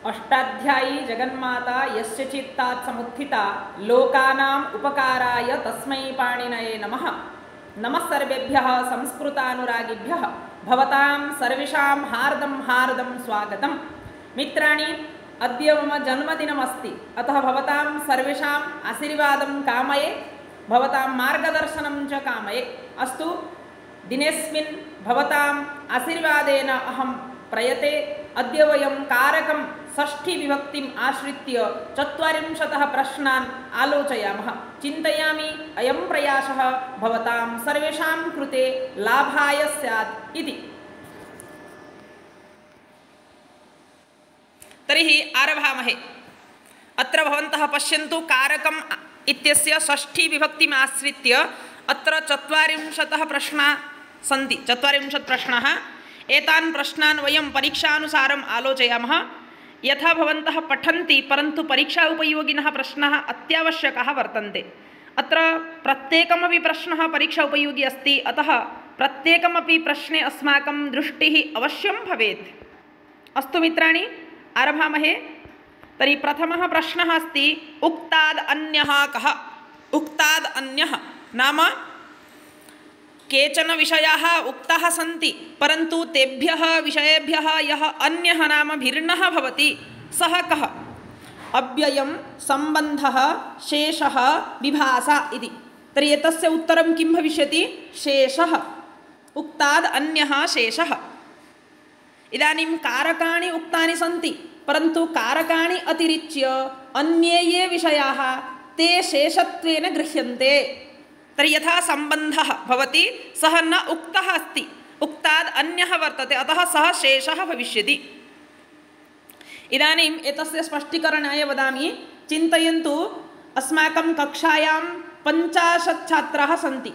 अष्टाध्यायी जगन्माता यस्य चित्तात् समुत्थिता लोकानाम् उपकाराय तस्मै पाणिनये नमः। नमः सर्वेभ्यः संस्कृतानुरागिभ्यः भवतां सर्वेषां हार्दं हार्दं स्वागतं। मित्राणि, अद्य मम जन्मदिनमस्ति, अतः भवतां सर्वेषाम् आशीर्वादं कामये, भवतां मार्गदर्शनं च कामये। अस्तु, दिनेस्मिन् भवताम् आशीर्वादेन अहं प्रयते। अद्य वयं कारकं षष्ठी विभक्तिम् आश्रित्य 40 प्रश्नान् आलोचयामः। चिन्तयामि अयं प्रयासः भवतां सर्वेषां कृते लाभाय स्यात् इति। तर्हि आरभामहे। अत्र भवन्तः पश्यन्तु, कारकम् इत्यस्य षष्ठी विभक्तिम् आश्रित्य अत्र 40 प्रश्नाः सन्ति। 40 प्रश्नाः। एतान् प्रश्नान् वयं परीक्षानुसारम् आलोचयामः। यथा भवन्तः पठन्ति, परन्तु परीक्षा उपयोगिनः प्रश्नाः अत्यावश्यकाः वर्तन्ते। अत्र प्रत्येकमपि प्रश्नः परीक्षा उपयोगी अस्ति, अतः प्रत्येकमपि प्रश्ने अस्माकं दृष्टिः अवश्यं भवेत्। अस्तु मित्राणि, आरभामहे। तर्हि प्रथमः प्रश्नः अस्ति, उक्ताद् अन्यः कः? उक्ताद् अन्यः नाम केचन विषयाः उक्ताः सन्ति, परन्तु तेभ्यः विषयेभ्यः यः अन्यः नाम भिन्नः भवति, सः कः? अव्ययं, सम्बन्धः, शेषः, विभाषा इति। तर्हि एतस्य उत्तरं किं भविष्यति? शेषः। उक्ताद् अन्यः शेषः। इदानीं कारकाणि उक्तानि सन्ति, परन्तु कारकाणि अतिरिच्य अन्ये ये विषयाः ते शेषत्वेन गृह्यन्ते। तर्हि यथा सम्बन्धः भवति, सः न उक्तः अस्ति, उक्ताद् अन्यः वर्तते, अतः सः शेषः भविष्यति। इदानीम् एतस्य स्पष्टीकरणाय वदामि। चिन्तयन्तु, अस्माकं कक्षायां 50 छात्राः सन्ति।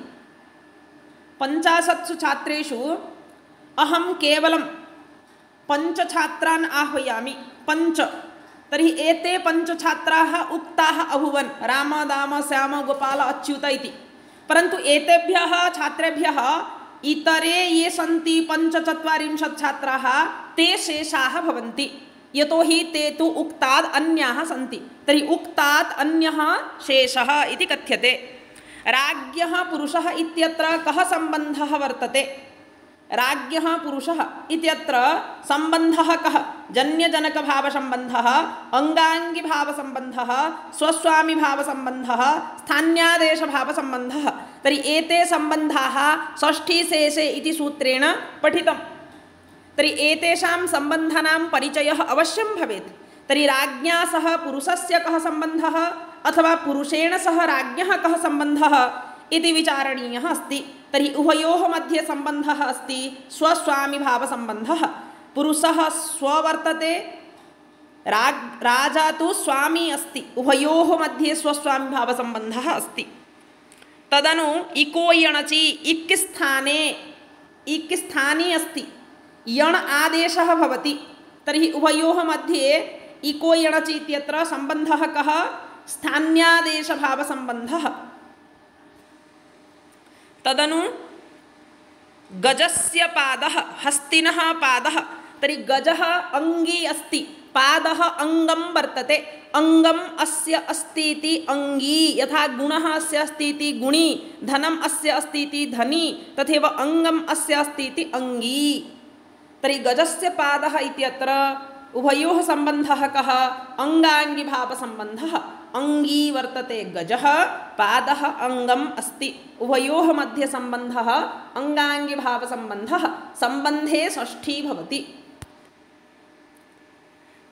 50 छात्रेषु अहं केवलं 5 छात्रान् आह्वयामि। 5। तर्हि एते 5 छात्राः उक्ताः अभूवन्, राम, दाम, श्याम, गोपाल, अच्युत इति। परन्तु एतेभ्यः छात्रेभ्यः इतरे ये सन्ति 45 छात्राः, ते शेषाः भवन्ति, यतोहि ते तु उक्ताद् अन्याः सन्ति। तर्हि उक्तात् अन्यः शेषः इति कथ्यते। राज्ञः पुरुषः इत्यत्र कः सम्बन्धः वर्तते? राज्ञः पुरुषः इत्यत्र सम्बन्धः कः? जन्यजनकभावसम्बन्धः, अङ्गाङ्गिभावसम्बन्धः, स्वस्वामिभावसम्बन्धः, स्थान्यादेशभावसम्बन्धः। तर्हि एते सम्बन्धाः षष्ठीशेषे इति सूत्रेण पठितम्। तर्हि एतेषां सम्बन्धानां परिचयः अवश्यं भवेत्। तर्हि राज्ञा सह पुरुषस्य कः सम्बन्धः, अथवा पुरुषेण सह राज्ञः कः सम्बन्धः इति विचारणीयः अस्ति। तर्हि उभयोः मध्ये सम्बन्धः अस्ति स्वस्वामिभावसम्बन्धः। पुरुषः स्व वर्तते, राजा तु स्वामी अस्ति। उभयोः मध्ये स्वस्वामिभावसम्बन्धः अस्ति। तदनु इको यणचि इक् स्थाने अस्ति, यण् आदेशः भवति। तर्हि उभयोः मध्ये इको यणचि इत्यत्र सम्बन्धः कः? स्थान्यादेशभावसम्बन्धः। तदनु गजस्य पादः, हस्तिनः पादः। तर्हि गजः अङ्गी अस्ति, पादः अङ्गं वर्तते। अङ्गम् अस्य अस्ति इति अङ्गी, यथा गुणः अस्य अस्ति इति गुणी, धनम् अस्य अस्ति इति धनी, तथैव अङ्गम् अस्य अस्ति इति अङ्गी। तर्हि गजस्य पादः इत्यत्र उभयोः सम्बन्धः कः? अङ्गाङ्गिभावसम्बन्धः। अङ्गी वर्तते गजः, पादः अङ्गम् अस्ति। उभयोः मध्ये सम्बन्धः अङ्गाङ्गिभावसम्बन्धः। सम्बन्धे षष्ठी भवति।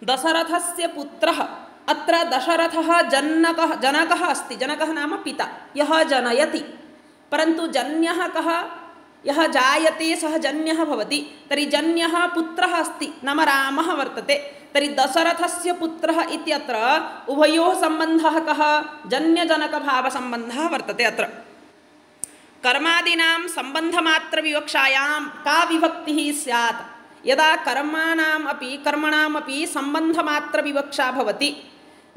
दशरथस्य पुत्रः। अत्र दशरथः जनकः अस्ति। जनकः नाम पिता, यः जनयति। परन्तु जन्यः कः? यः जायते सः जन्यः भवति। तर्हि जन्यः पुत्रः अस्ति, नाम रामः वर्तते। तर्हि दशरथस्य पुत्रः इत्यत्र उभयोः सम्बन्धः कः? जन्यजनकभावसम्बन्धः वर्तते। अत्र कर्मादीनां सम्बन्धमात्रविवक्षायां का विभक्तिः स्यात्? यदा कर्मणामपि सम्बन्धमात्रविवक्षा भवति,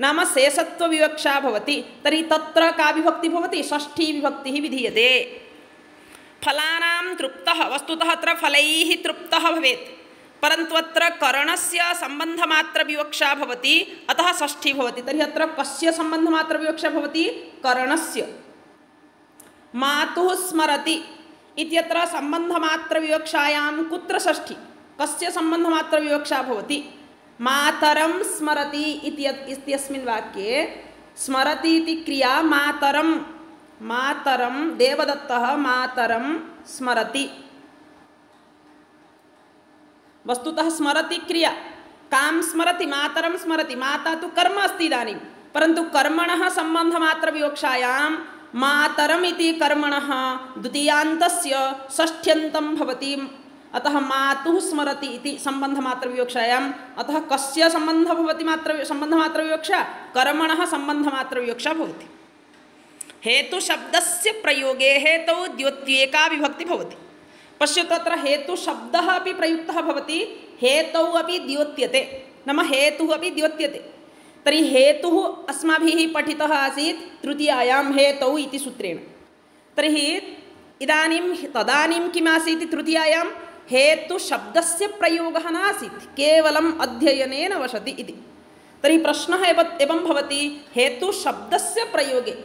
नाम शेषत्वविवक्षा भवति, तर्हि तत्र का विभक्तिः भवति? षष्ठी विभक्तिः विधीयते। फलानां तृप्तः, वस्तुतः अत्र फलैः तृप्तः भवेत्। परन्तु अत्र करणस्य सम्बन्धमात्रविवक्षा भवति, अतः षष्ठी भवति। तर्हि अत्र कस्य सम्बन्धमात्रविवक्षा भवति? करणस्य। मातुः स्मरति इत्यत्र सम्बन्धमात्रविवक्षायां कुत्र षष्ठी? कस्य सम्बन्धमात्रविवक्षा भवति? मातरं स्मरति इत्यस्मिन् वाक्ये स्मरति इति क्रिया मातरं, मातरं देवदत्तः मातरं स्मरति। वस्तुतः स्मरति क्रिया, कां स्मरति? मातरं स्मरति। माता तु कर्म अस्ति इदानीं, परन्तु कर्मणः सम्बन्धमात्रविवक्षायां मातरम् इति कर्मणः द्वितीयान्तस्य षष्ठ्यन्तं भवति। अतः मातुः स्मरति इति सम्बन्धमात्रविवक्षायाम्, अतः कस्य सम्बन्धः भवति? सम्बन्धमात्रविवक्षा? कर्मणः सम्बन्धमात्रविवक्षा भवति। हेतुशब्दस्य प्रयोगे हेतौ द्योत्येका विभक्ति भवति। पश्यतु अत्र हेतुशब्दः अपि प्रयुक्तः भवति, हेतौ अपि द्योत्यते, नाम हेतुः अपि द्योत्यते। तर्हि हेतुः अस्माभिः पठितः आसीत् तृतीयायां हेतौ इति सूत्रेण। तर्हि इदानीं तदानीं किम् आसीत्? तृतीयायां हेतुशब्दस्य प्रयोगः नासीत्, केवलम् अध्ययनेन वशति इति। तर्हि प्रश्नः एवं भवति, हेतुशब्दस्य प्रयोगे,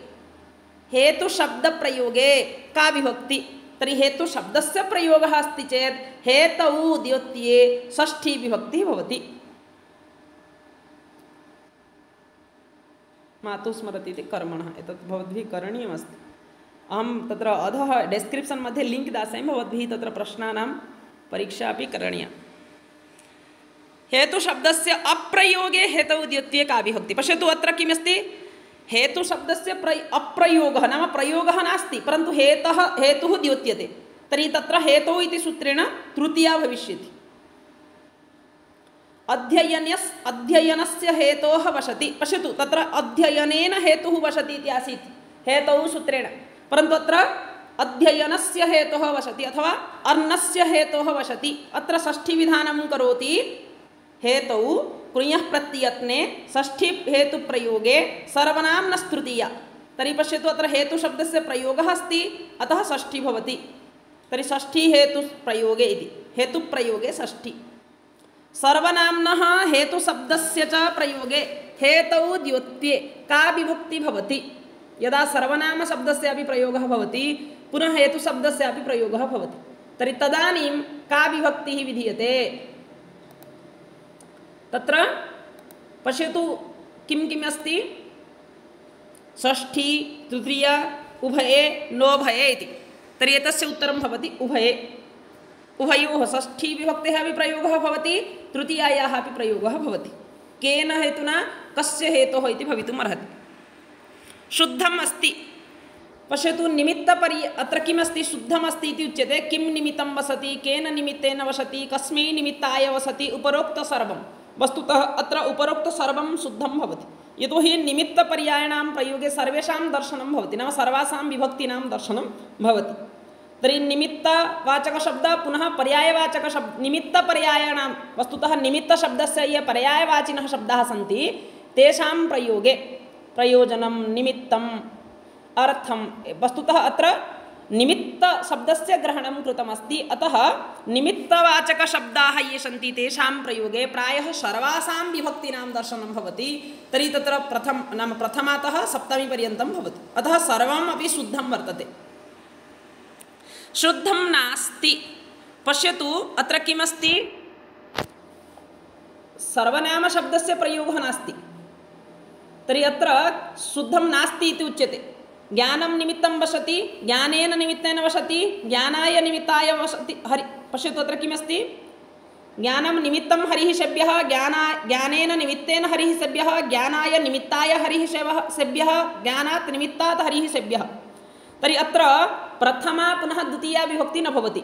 हेतुशब्दप्रयोगे का विभक्ति? तर्हि हेतुशब्दस्य प्रयोगः अस्ति चेत् हेतौ द्योत्ये षष्ठी विभक्तिः भवति। मातुः स्मरति इति कर्मणः, एतत् भवद्भिः करणीयमस्ति। अहं तत्र अधः डिस्क्रिप्शन् मध्ये लिङ्क् दास्यामि, भवद्भिः तत्र प्रश्नानां परीक्षा अपि करणीया। हेतुशब्दस्य अप्रयोगे हेतौ द्योत्ये का विभक्ति? पश्यतु अत्र किमस्ति? हेतुशब्दस्य अप्रयोगः नाम प्रयोगः नास्ति, परन्तु हेतुः द्योत्यते। तर्हि तत्र हेतौ इति सूत्रेण तृतीया भविष्यति। अध्ययनस्य हेतोः वशति। पश्यतु तत्र अध्ययनेन हेतुः वशति इति आसीत् हेतौ सूत्रेण, परन्तु अत्र अध्ययनस्य हेतोः वशति अथवा अर्णस्य हेतोः वशति। अत्र षष्ठीविधानं करोति हेतौ कृञः प्रत्ययत्ने षष्ठी हेतुप्रयोगे सर्वनाम्नस्तृतीया। तर्हि पश्यतु अत्र हेतुशब्दस्य प्रयोगः अस्ति, अतः षष्ठी भवति। तर्हि षष्ठी हेतुप्रयोगे इति, हेतुप्रयोगे षष्ठी। सर्वनाम्नः हेतुशब्दस्य च प्रयोगे हेतौ द्योत्ये का विभक्ति भवति? यदा सर्वनामशब्दस्यापि प्रयोगः भवति, पुनः हेतुशब्दस्यापि प्रयोगः भवति, तर्हि तदानीं का विभक्तिः विधीयते? तत्र पश्यतु किं किम् अस्ति? षष्ठी, तृतीया, उभये, नोभये इति। तर्हि एतस्य उत्तरं भवति उभये। उभयोः षष्ठी विभक्तेः अपि प्रयोगः भवति, तृतीयायाः अपि प्रयोगः भवति। केन हेतुना, कस्य हेतोः इति भवितुम् अर्हति। शुद्धम् अस्ति। पश्यतु अत्र किमस्ति? शुद्धम् अस्ति इति उच्यते। किं निमित्तं वसति, केन निमित्तेन वसति, कस्मै निमित्ताय वसति, उपरोक्त सर्वं। वस्तुतः अत्र उपरोक्त सर्वं शुद्धं भवति, यतोहि निमित्तपर्यायाणां प्रयोगे सर्वेषां दर्शनं भवति, नाम सर्वासां विभक्तीनां दर्शनं भवति। तर्हि निमित्तवाचकशब्दः पुनः पर्यायवाचकशब्दः, निमित्तपर्यायाणां, वस्तुतः निमित्तशब्दस्य ये पर्यायवाचिनः शब्दाः सन्ति तेषां प्रयोगे प्रयोजनं, निमित्तम्, अर्थं, वस्तुतः अत्र निमित्तशब्दस्य ग्रहणं कृतमस्ति। अतः निमित्तवाचकशब्दाः ये सन्ति तेषां प्रयोगे प्रायः सर्वासां विभक्तीनां दर्शनं भवति। तर्हि तत्र प्रथमातः सप्तमीपर्यन्तं भवति, अतः सर्वम् अपि शुद्धं वर्तते। शुद्धं नास्ति। पश्यतु अत्र किमस्ति? सर्वनामशब्दस्य प्रयोगः नास्ति, तर्हि अत्र शुद्धं नास्ति इति उच्यते। ज्ञानं निमित्तं वसति, ज्ञानेन निमित्तेन वसति, ज्ञानाय निमित्ताय वसति। पश्यतु अत्र किमस्ति? ज्ञानं निमित्तं हरिः सेव्यः, ज्ञानेन निमित्तेन हरिः सेव्यः, ज्ञानाय निमित्ताय हरिः सेव्यः, ज्ञानात् निमित्तात् हरिः सेव्यः। तर्हि अत्र प्रथमा पुनः द्वितीया विभक्ति न भवति।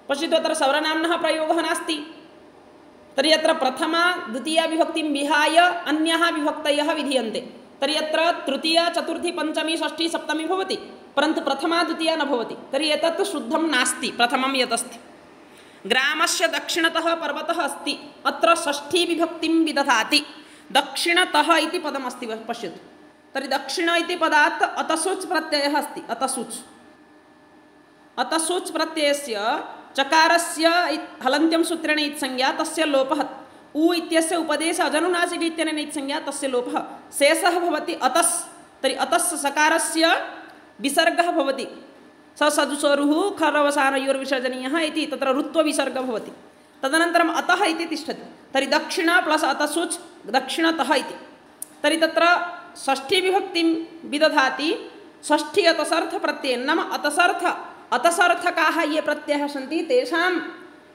पश्यतु अत्र सर्वनाम्नः प्रयोगः नास्ति, तर्हि अत्र प्रथमा द्वितीया विभक्तिं विहाय अन्याः विभक्तयः विधीयन्ते। तर्हि अत्र तृतीया, चतुर्थी, पञ्चमी, षष्ठी, सप्तमी भवति, परन्तु प्रथमा द्वितीया न भवति। तर्हि एतत् शुद्धं नास्ति। प्रथमं यदस्ति, ग्रामस्य दक्षिणतः पर्वतः अस्ति, अत्र षष्ठी विभक्तिं विदधाति। दक्षिणतः इति पदमस्ति, पश्यतु। तर्हि दक्षिण इति पदात् अतसुच् प्रत्ययः अस्ति। अतसुच् प्रत्ययस्य चकारस्य हलन्त्यं सूत्रेण इत्संज्ञा तस्य लोपः उ इत्यस्य उपदेश अजनुनासिक इत्यनेन इत्संज्ञा तस्य लोपः शेषः भवति अतस् तर्हि अतस् सकारस्य विसर्गः भवति स सजुसोरुः खरवसानयोर्विसर्जनीयः इति तत्र ऋत्वविसर्गः भवति तदनन्तरम् अतः इति तिष्ठति तर्हि दक्षिण प्लस् अतसुच् दक्षिणतः इति तर्हि तत्र षष्ठी विभक्तिं विदधाति षष्ठी अतसर्थ प्रत्ययेन नाम अतसर्थकाः ये प्रत्ययाः सन्ति तेषां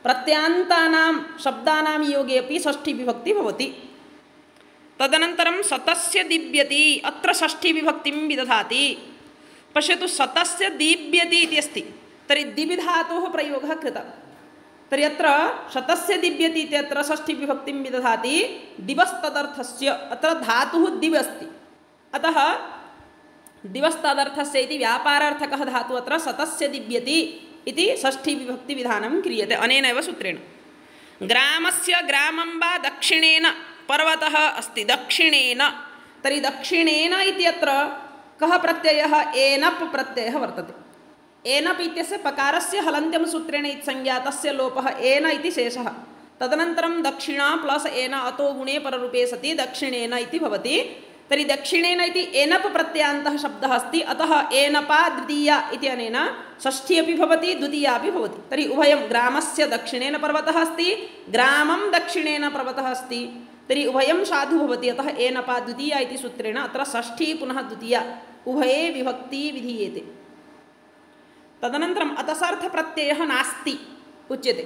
प्रत्ययान्तानां शब्दानां योगे अपि षष्ठी विभक्ति भवति तदनन्तरं सतस्य दीप्यति अत्र षष्ठी विभक्तिं विदधाति पश्यतु सतस्य दीप्यति इति अस्ति तर्हि दिविधातोः प्रयोगः कृतः तर्हि अत्र शतस्य दीप्यति इत्यत्र षष्ठी विभक्तिं विदधाति दिवस्तदर्थस्य अत्र धातुः दिव् अस्ति अतः दिवस्तदर्थस्य इति व्यापारार्थकः धातुः अत्र शतस्य दीप्यति इति षष्ठी विभक्ति विधानं क्रियते अनेनैव सूत्रेण ग्रामस्य ग्रामं वा दक्षिणेन पर्वतः अस्ति दक्षिणेन तर्हि दक्षिणेन इति अत्र कः प्रत्ययः एनप् प्रत्ययः वर्तते एनप् इत्यस्य पकारस्य हलन्त्यं सूत्रेण इत्संज्ञा तस्य लोपः एन इति शेषः तदनन्तरं दक्षिण प्लस् एन अतो गुणे पररूपे सति दक्षिणेन इति भवति तर्हि दक्षिणेन इति एनप् प्रत्ययान्तः शब्दः अस्ति अतः एनपा द्वितीया इत्यनेन षष्ठी अपि भवति द्वितीया अपि भवति तर्हि उभयं ग्रामस्य दक्षिणेन पर्वतः अस्ति ग्रामं दक्षिणेन पर्वतः अस्ति तर्हि उभयं साधु भवति अतः एनपा द्वितीया इति सूत्रेण अत्र षष्ठी पुनः द्वितीया उभये विभक्ति विधीयते तदनन्तरम् अतसर्थप्रत्ययः नास्ति उच्यते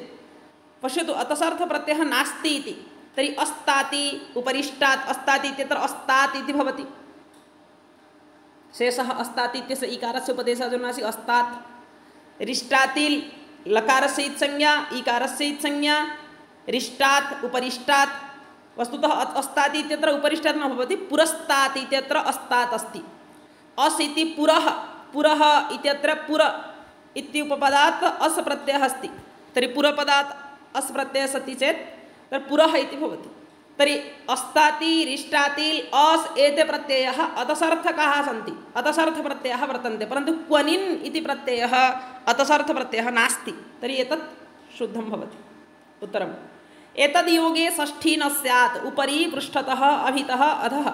पश्यतु अतसर्थप्रत्ययः नास्ति इति तर्हि अस्ताति उपरिष्टात् अस्ताति इत्यत्र अस्तात् इति भवति शेषः अस्ताति इत्यस्य इकारस्य उपदेशः अजनुनासिक अस्तात् रिष्टाति लकारस्य इत्संज्ञा इकारस्य इत्संज्ञा रिष्टात् उपरिष्टात् वस्तुतः अस्ताति इत्यत्र उपरिष्टात् न भवति पुरस्तात् इत्यत्र अस्तात् अस्ति अस् इति पुरः पुरः इत्यत्र पुर इत्युपपदात् अस् प्रत्ययः अस्ति तर्हि पुरपदात् अस् प्रत्ययः अस्ति चेत् तर्हि पुरः इति भवति तर्हि अस्ताति रिष्टाति अस् एते प्रत्ययाः अतसर्थकाः सन्ति अतसर्थप्रत्ययाः वर्तन्ते परन्तु क्वनिन् इति प्रत्ययः अतसर्थप्रत्ययः नास्ति तर्हि एतत् शुद्धं भवति उत्तरम् एतद्योगे षष्ठी न स्यात् उपरि पृष्ठतः अभितः अधः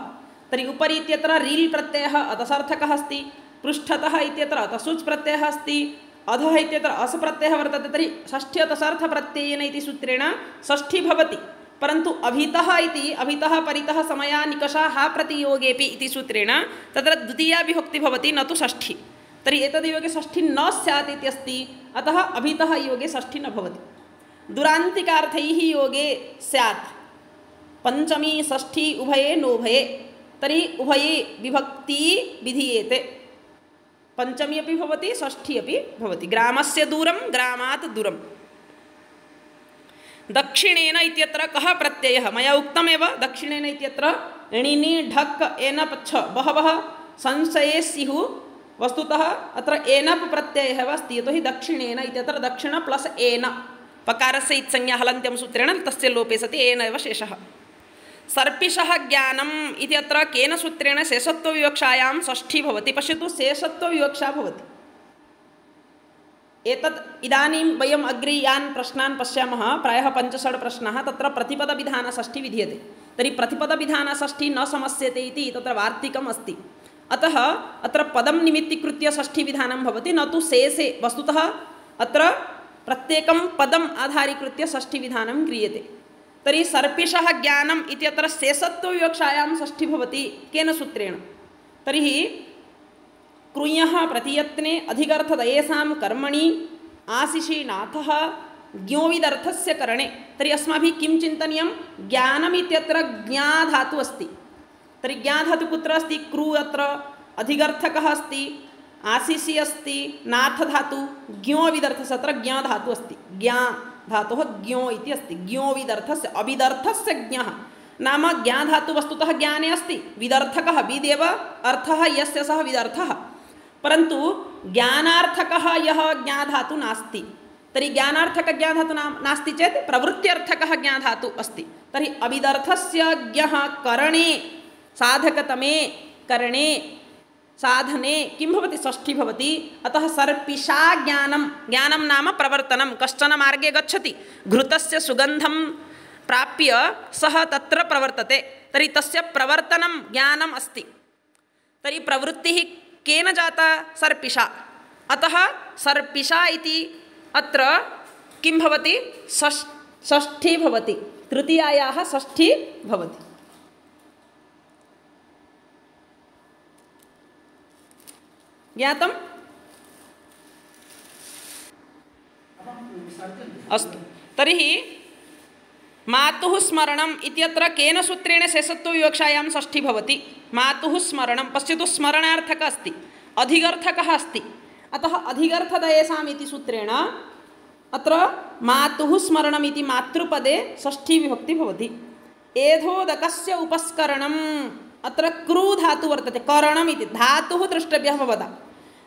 तर्हि उपरि इत्यत्र रील् प्रत्ययः अतसर्थकः अस्ति पृष्ठतः इत्यत्र अतसुच् प्रत्ययः अस्ति अधः इत्यत्र अस् प्रत्ययः वर्तते तर्हि षष्ठी अतसर्थप्रत्ययेन इति सूत्रेण षष्ठी भवति परन्तु अभितः इति अभितः परितः समया निकषाः प्रतियोगेपि इति सूत्रेण तत्र द्वितीया विभक्ति भवति न तु षष्ठी तर्हि एतद्योगे षष्ठी न स्यात् इति अस्ति अतः अभितः योगे षष्ठी न भवति दुरान्तिकार्थैः योगे स्यात् पंचमी षष्ठी उभये नोभये तर्हि उभये विभक्ति विधीयते पंचमी अपि भवति षष्ठी अपि भवति ग्रामस्य दूरं ग्रामात् दूरं दक्षिणेन इत्यत्र कः प्रत्ययः मया उक्तमेव दक्षिणेन इत्यत्र णिनि ढक् एनप् छ बहवः संशये स्युः वस्तुतः अत्र एनप् प्रत्ययः एव अस्ति यतोहि दक्षिणेन इत्यत्र दक्षिण प्लस् एन पकारस्य इत्संज्ञा हलन्त्यं सूत्रेण तस्य लोपे सति एन एव शेषः सर्पिषः ज्ञानम् इति अत्र केन सूत्रेण शेषत्वविवक्षायां षष्ठी भवति पश्यतु शेषत्वविवक्षा भवति एतत् इदानीं वयम् अग्रे यान् प्रश्नान् पश्यामः प्रायः 5-6 प्रश्नाः तत्र प्रतिपदविधानषष्ठी विधीयते तर्हि प्रतिपदविधानषष्ठी न समस्यते इति तत्र वार्तिकम् अस्ति अतः अत्र पदं निमित्तीकृत्य षष्ठीविधानं भवति न तु शेषे वस्तुतः अत्र प्रत्येकं पदम् आधारीकृत्य षष्ठीविधानं क्रियते तर्हि सर्पिषः ज्ञानम् इत्यत्र शेषत्वविवक्षायां षष्ठी भवति केन सूत्रेण तर्हि क्रुयः प्रतियत्ने अधिगर्थदयेषां कर्मणि आशिषि नाथः ज्ञोविदर्थस्य करणे तर्हि अस्माभिः किं चिन्तनीयं ज्ञानमित्यत्र ज्ञाधातु अस्ति तर्हि ज्ञाधातु कुत्र अस्ति क्रू अत्र अधिगर्थकः अस्ति आशिषि अस्ति नाथधातु ज्ञोविदर्थस्य अत्र ज्ञाधातु अस्ति ज्ञा धातुः ज्ञो इति अस्ति ज्ञोविदर्थस्य अविदर्थस्य ज्ञः नाम ज्ञाधातु वस्तुतः ज्ञाने अस्ति विदर्थकः विदेव अर्थः यस्य सः विदर्थः परन्तु ज्ञानार्थकः यः ज्ञाधातु नास्ति तर्हि ज्ञानार्थकज्ञाधातु नास्ति चेत् प्रवृत्त्यर्थकः ज्ञाधातु अस्ति तर्हि अविदर्थस्य ज्ञः करणे साधकतमे करणे साधने किं भवति षष्ठी भवति। अतः सर्पिषा ज्ञानं, ज्ञानं नाम प्रवर्तनं। कश्चन मार्गे गच्छति, घृतस्य सुगन्धं प्राप्य सः तत्र प्रवर्तते, तर्हि तस्य प्रवर्तनं ज्ञानम् अस्ति। तर्हि प्रवृत्तिः केन जाता? सर्पिषा। अतः सर्पिषा इति अत्र किं भवति? षष्ठी भवति, तृतीयायाः षष्ठी भवति। ज्ञातम्? अस्तु, तर्हि मातुः स्मरणम् इत्यत्र केन सूत्रेण शेषत्वविवक्षायां षष्ठी भवति? मातुः स्मरणं, पश्यतु, स्मरणार्थकः अस्ति, अधिगर्थकः अस्ति। अतः अधिगर्थदयेषाम् इति सूत्रेण अत्र मातुः स्मरणम् इति मातृपदे षष्ठी विभक्ति भवति। एधोदकस्य उपस्करणम्, अत्र क्रू धातु वर्तते, करणम् इति धातुः द्रष्टव्यः भवता।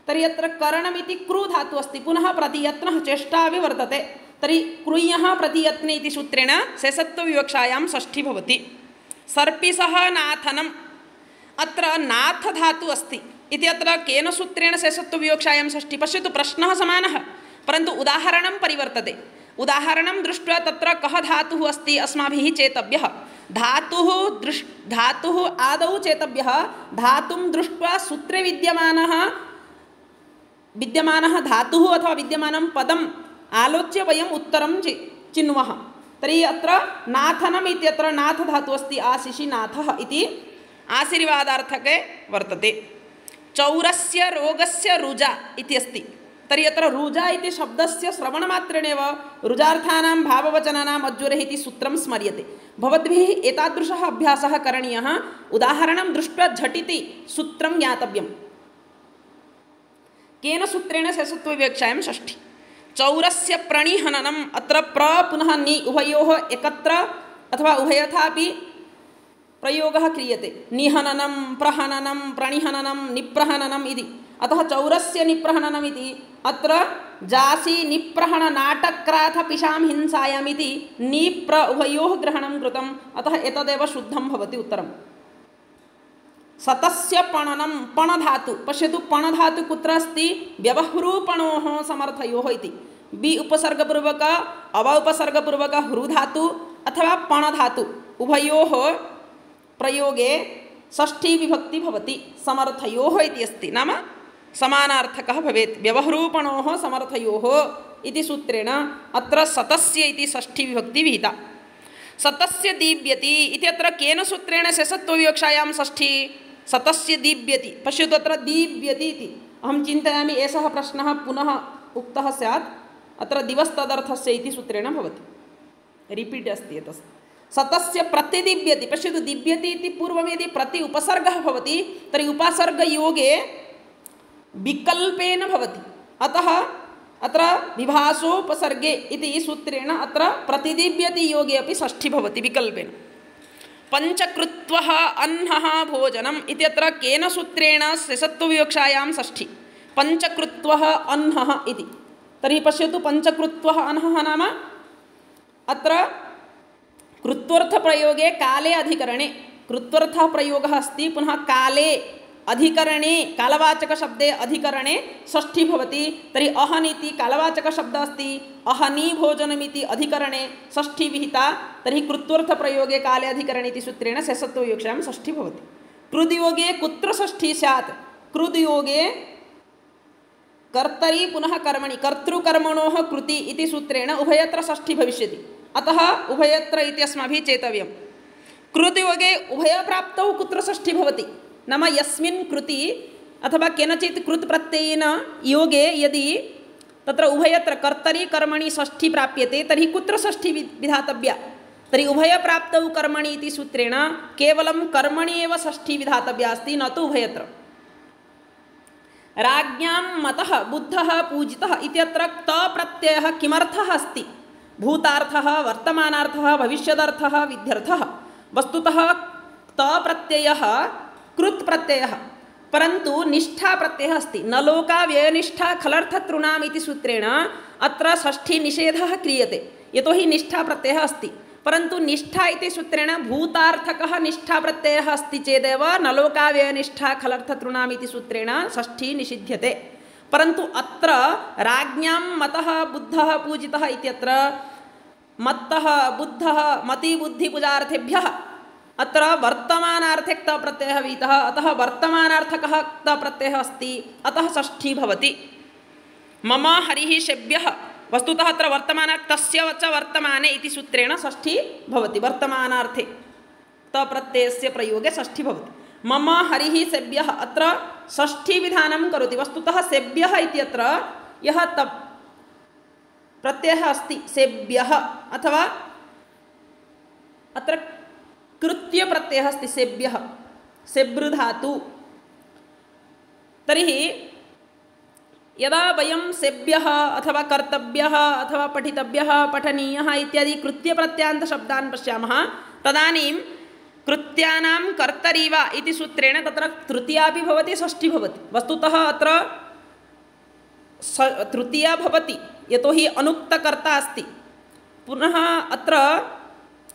तर्हि अत्र करणम् इति क्रू धातु अस्ति, पुनः प्रतियत्नः चेष्टा अपि वर्तते। तर्हि क्रुयः प्रतियत्ने इति सूत्रेण शेषत्वविवक्षायां षष्ठी भवति। सर्पिषः नाथनम्, अत्र नाथ धातु अस्ति इति अत्र केन सूत्रेण शेषत्वविवक्षायां षष्ठी? पश्यतु, प्रश्नः समानः, परन्तु उदाहरणं परिवर्तते। उदाहरणं दृष्ट्वा तत्र कः धातुः अस्ति अस्माभिः चेतव्यः। धातुः आदौ चेतव्यः। धातुं दृष्ट्वा सूत्रे विद्यमानः धातुः अथवा विद्यमानं पदम् आलोच्य वयम् उत्तरं चिन्वः। तर्हि अत्र नाथनम् इत्यत्र नाथ धातुः अस्ति, आशिषि नाथः इति आशीर्वादार्थके वर्तते। चौरस्य रोगस्य रुजा इति अस्ति। तर्हि अत्र रुजा इति शब्दस्य श्रवणमात्रेणेव रुजार्थानां भाववचनानाम् अज्जुरेः इति सूत्रं स्मर्यते। भवद्भिः एतादृशः अभ्यासः करणीयः। उदाहरणं दृष्ट्वा झटिति सूत्रं ज्ञातव्यम्। केन सूत्रेण शेषत्वविवक्षायां षष्ठी? चौरस्य प्रणिहननम्, अत्र प्र पुनः नि उभयोः एकत्र अथवा उभयथापि प्रयोगः क्रियते। निहननं, प्रहननं, प्रणिहननं, निप्रहननम् इति। अतः चौरस्य निप्रहननम् इति अत्र जासि निप्रहण नाटक्राथ पिशां हिंसायाम् इति निप्र उभयोः ग्रहणं कृतम्। अतः एतदेव शुद्धं भवति उत्तरम्। सतस्य पणनं, पणधातु, पश्यतु, पणधातु कुत्र अस्ति? व्यवह्रूपणोः समर्थयोः इति। बि उपसर्गपूर्वक अव उपसर्गपूर्वक हृधातु अथवा पणधातु उभयोः प्रयोगे षष्ठी विभक्ति भवति। समर्थयोः इति अस्ति, नाम समानार्थकः भवेत्। व्यवह्रूपणोः समर्थयोः इति सूत्रेण अत्र सतस्य इति षष्ठी विभक्ति विहिता। सतस्य दीव्यति इति अत्र केन सूत्रेण शेषत्वविवक्षायां षष्ठी? सतस्य दीव्यति, पश्यतु, अत्र दीव्यति इति अहं चिन्तयामि एषः प्रश्नः पुनः उक्तः स्यात्। अत्र दिवस्तदर्थस्य इति सूत्रेण भवति, रिपीट् अस्ति एतस्य। सतस्य प्रतिदिव्यति, पश्यतु, दिव्यति इति पूर्वं यदि प्रति उपसर्गः भवति तर्हि उपसर्गयोगे विकल्पेन भवति। अतः अत्र विभासोपसर्गे इति सूत्रेण अत्र प्रतिदिव्यति योगे अपि षष्ठी भवति विकल्पेन। पंचकृत्वः अह्नः भोजनम् इत्यत्र केन सूत्रेण शेषत्वविवक्षायां षष्ठी? पंचकृत्वः अह्नः इति। तर्हि पश्यतु, पंचकृत्वः अह्नः नाम अत्र कृत्वर्थप्रयोगे काले अधिकरणे कृत्वर्थः प्रयोगः अस्ति, पुनः काले अधिकरणे कालवाचकशब्दे अधिकरणे षष्ठी भवति। तर्हि अहनीति कालवाचकशब्दः अस्ति, अहनी भोजनमिति अधिकरणे षष्ठी विहिता। तर्हि कृत्वर्थप्रयोगे काले अधिकरणे इति सूत्रेण शेषत्वविवक्षायां षष्ठी भवति। कृद्योगे कुत्र षष्ठी स्यात्? कृद्योगे कर्तरि पुनः कर्मणि, कर्तृकर्मणोः कृति इति सूत्रेण उभयत्र षष्ठी भविष्यति। अतः उभयत्र इति अस्माभिः चेतव्यं। कृद्योगे उभयप्राप्तौ कुत्र षष्ठी भवति? नाम यस्मिन् कृति अथवा केनचित् कृत् प्रत्ययेन योगे यदि तत्र उभयत्र कर्तरि कर्मणि षष्ठी प्राप्यते तर्हि कुत्र षष्ठी विधातव्या? तर्हि उभयप्राप्तौ कर्मणि इति सूत्रेण केवलं कर्मणि एव षष्ठी विधातव्या अस्ति, न तु उभयत्र। राज्ञां मतः बुद्धः पूजितः इत्यत्र त प्रत्ययः किमर्थः अस्ति? भूतार्थः, वर्तमानार्थः, भविष्यदर्थः, विध्यर्थः। वस्तुतः त प्रत्ययः कृत् प्रत्ययः, परन्तु निष्ठा प्रत्ययः अस्ति। न लोका व्ययनिष्ठा खलर्थतॄणाम् इति सूत्रेण अत्र षष्ठी निषेधः क्रियते, यतोहि निष्ठा प्रत्ययः अस्ति। परन्तु निष्ठा इति सूत्रेण भूतार्थकः निष्ठा प्रत्ययः अस्ति चेदेव न लोकाव्ययनिष्ठा खलर्थतृणाम् इति सूत्रेण षष्ठी निषिध्यते। परन्तु अत्र राज्ञां मतः बुद्धः पूजितः इत्यत्र मत्तः बुद्धः मति बुद्धि पूजार्थेभ्यः अत्र वर्तमानार्थे क्त प्रत्ययः वीतः, अतः वर्तमानार्थकः क्त प्रत्ययः अस्ति, अतः षष्ठी भवति। मम हरिः सेभ्यः, वस्तुतः अत्र वर्तमान तस्य च वर्तमाने इति सूत्रेण षष्ठी भवति। वर्तमानार्थे क्त प्रत्ययस्य प्रयोगे षष्ठी भवति। मम हरिः सेभ्यः अत्र षष्ठी विधानं करोति। वस्तुतः सेभ्यः इत्यत्र यः तप् प्रत्ययः अस्ति सेभ्यः अथवा अत्र कृत्य प्रत्ययः अस्ति सेभ्यः, सेभृधातु। तर्हि यदा वयं सेभ्यः अथवा कर्तव्यः अथवा पठितव्यः पठनीयः इत्यादि कृत्यप्रत्ययान्तशब्दान् पश्यामः तदानीं कृत्यानां कर्तरि वा इति सूत्रेण तत्र तृतीया अपि भवति षष्ठी भवति। वस्तुतः अत्र तृतीया भवति यतोहि अनुक्तकर्ता अस्ति, पुनः अत्र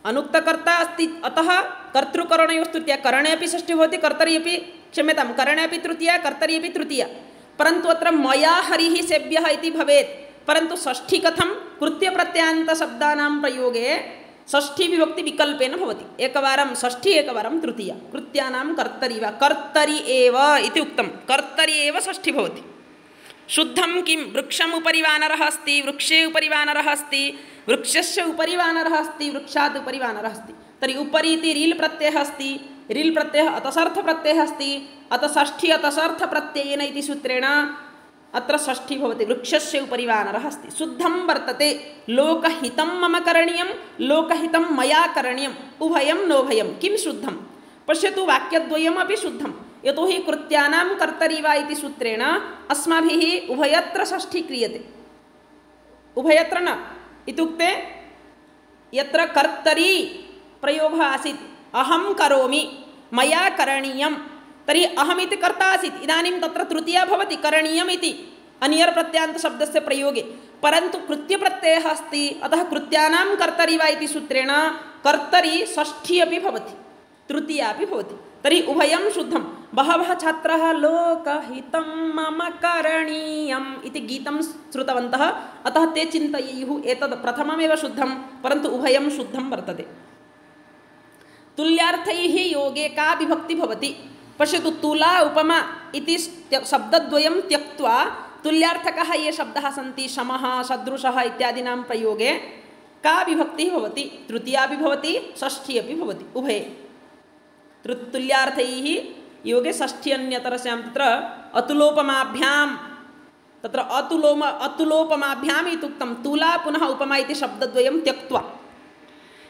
अनुक्तकर्ता अस्ति, अतः कर्तृकरणयोस्तृतीया, करणे अपि षष्ठी भवति, कर्तरि अपि क्षम्यतां करणे अपि तृतीया कर्तरि अपि तृतीया। परन्तु अत्र मया हरिः सेभ्यः इति भवेत्, परन्तु षष्ठी कथं कृत्यप्रत्ययान्तशब्दानां प्रयोगे षष्ठी विभक्ति विकल्पेन भवति। एकवारं षष्ठी एकवारं तृतीया। कृत्यानां कर्तरि वा कर्तरि एव इति उक्तं, कर्तरि एव षष्ठी भवति। शुद्धं किं वृक्षम् उपरि वानरः अस्ति, वृक्षे उपरि वानरः अस्ति, वृक्षस्य उपरि वानरः अस्ति, वृक्षात् उपरि वानरः अस्ति। तर्हि उपरि इति रील् प्रत्ययः अस्ति, रील् प्रत्ययः अतसर्थप्रत्ययः अस्ति, अतः षष्ठी अतसर्थप्रत्ययेन इति सूत्रेण अत्र षष्ठी भवति। वृक्षस्य उपरि वानरः अस्ति। शुद्धं वर्तते, लोकहितं मम करणीयं, लोकहितं मया करणीयम्, उभयं नोभयं। किं शुद्धं? पश्यतु वाक्यद्वयमपि शुद्धं, यतोहि कृत्यानां कर्तरि वा इति सूत्रेण अस्माभिः उभयत्र षष्ठी क्रियते। उभयत्र न इत्युक्ते यत्र कर्तरि प्रयोगः आसीत्, अहं करोमि, मया करणीयं, तर्हि अहमिति कर्ता आसीत्, इदानीं तत्र तृतीया भवति करणीयम् इति अन्यर् प्रत्ययान्तशब्दस्य प्रयोगे। परन्तु कृत्यप्रत्ययः अस्ति, अतः कृत्यानां कर्तरि वा इति सूत्रेण कर्तरि षष्ठी अपि भवति, तृतीया अपि भवति। तर्हि उभयं शुद्धं। बहवः छात्राः लोकहितं मम करणीयम् इति गीतं श्रुतवन्तः, अतः ते चिन्तयेयुः एतद् प्रथममेव शुद्धं, परन्तु उभयं शुद्धं वर्तते। तुल्यार्थैः योगे का विभक्ति भवति? पश्यतु, तुला उपमा इति शब्दद्वयं त्यक्त्वा तुल्यार्थकः ये शब्दाः सन्ति, शमः सदृशः इत्यादीनां प्रयोगे का विभक्तिः भवति? तृतीया अपि भवति, षष्ठी अपि भवति, उभये। तुल्यार्थैः योगे षष्ठी अन्यतरस्यां तत्र अतुलोपमाभ्यां, तत्र अतुलोपमाभ्याम् इत्युक्तं। तुला पुनः उपमा इति शब्दद्वयं त्यक्त्वा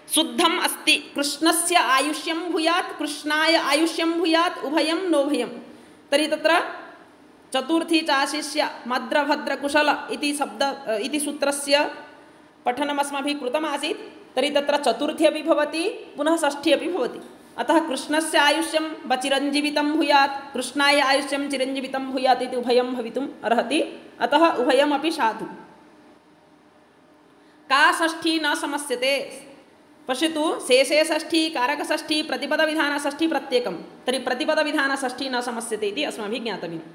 शुद्धम् अस्ति, कृष्णस्य आयुष्यं भूयात्, कृष्णाय आयुष्यं भूयात्, उभयं नोभयं। तर्हि तत्र चतुर्थी चाशिष्य मद्रभद्रकुशल इति इति सूत्रस्य पठनम् अस्माभिः कृतमासीत्। तर्हि तत्र चतुर्थी अपि भवति, पुनः षष्ठी अपि भवति। अतः कृष्णस्य आयुष्यं चिरञ्जीवितं भूयात्, कृष्णाय आयुष्यं चिरञ्जीवितं भूयात् इति उभयं भवितुम् अर्हति। अतः उभयमपि साधु। का षष्ठी न समस्यते? पश्यतु, शेषे षष्ठी, कारकषष्ठी, प्रतिपदविधानषष्ठी प्रत्येकं। तर्हि प्रतिपदविधानषष्ठी न समस्यते इति अस्माभिः ज्ञातव्यम्।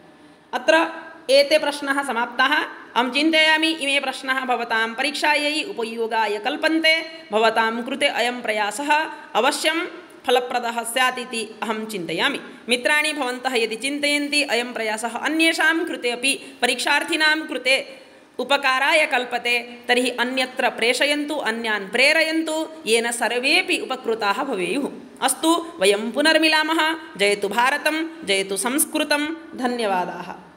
अत्र एते प्रश्नाः समाप्ताः। अहं चिन्तयामि इमे प्रश्नाः भवतां परीक्षायै उपयोगाय कल्पन्ते। भवतां कृते अयं प्रयासः अवश्यं फलप्रदः स्यात् इति अहं चिन्तयामि। मित्राणि भवन्तः यदि चिन्तयन्ति अयं प्रयासः अन्येषां कृते अपि परीक्षार्थिनां कृते उपकाराय कल्पते, तर्हि अन्यत्र प्रेषयन्तु, अन्यान् प्रेरयन्तु, येन सर्वेपि उपकृताः भवेयुः। अस्तु, वयं पुनर्मिलामः। जयतु भारतं, जयतु संस्कृतं। धन्यवादाः।